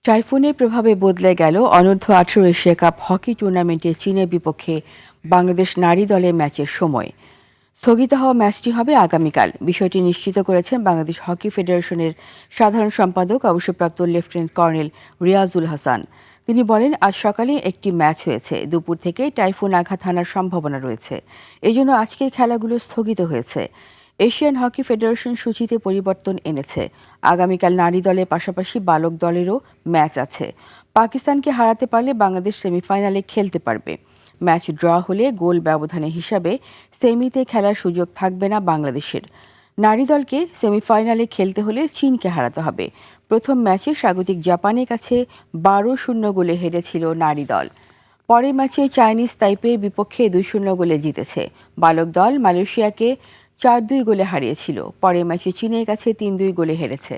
টাইফুনের প্রভাবে বদলে গেল অনূর্ধ্ব-18 এশিয়া কাপ হকি টুর্নামেন্টে চীনের বিপক্ষে বাংলাদেশ নারী দলের ম্যাচের সময়। স্থগিত হওয়া ম্যাচটি হবে আগামীকাল। বিষয়টি নিশ্চিত করেছেন বাংলাদেশ হকি ফেডারেশনের সাধারণ সম্পাদক অবসরপ্রাপ্ত লেফটেন্যান্ট কর্নেল রিয়াজুল হাসান। তিনি বলেন, আজ সকালে একটি ম্যাচ হয়েছে, দুপুর থেকে টাইফুন আঘাত হানার সম্ভাবনা রয়েছে, এজন্য আজকের খেলাগুলো স্থগিত হয়েছে। এশিয়ান হকি ফেডারেশন সূচিতে পরিবর্তন এনেছে। আগামীকাল নারী দলের পাশাপাশি বালক দলেরও ম্যাচ আছে। পাকিস্তানকে হারাতে পারলে বাংলাদেশ সেমিফাইনালে খেলতে পারবে। ম্যাচ ড্র হলে গোল ব্যবধানের হিসাবে সেমিতে খেলার সুযোগ থাকবে না বাংলাদেশের। নারী দলকে সেমিফাইনালে খেলতে হলে চীনকে হারাতে হবে। প্রথম ম্যাচে স্বাগতিক জাপানের কাছে 12-0 গোলে হেরেছিল নারী দল। পরের ম্যাচে চাইনিজ তাইপের বিপক্ষে 2-0 গোলে জিতেছে। বালক দল মালয়েশিয়াকে 4-2 গোলে হারিয়েছিল। পরের ম্যাচে চীনের কাছে 3-2 গোলে হেরেছে।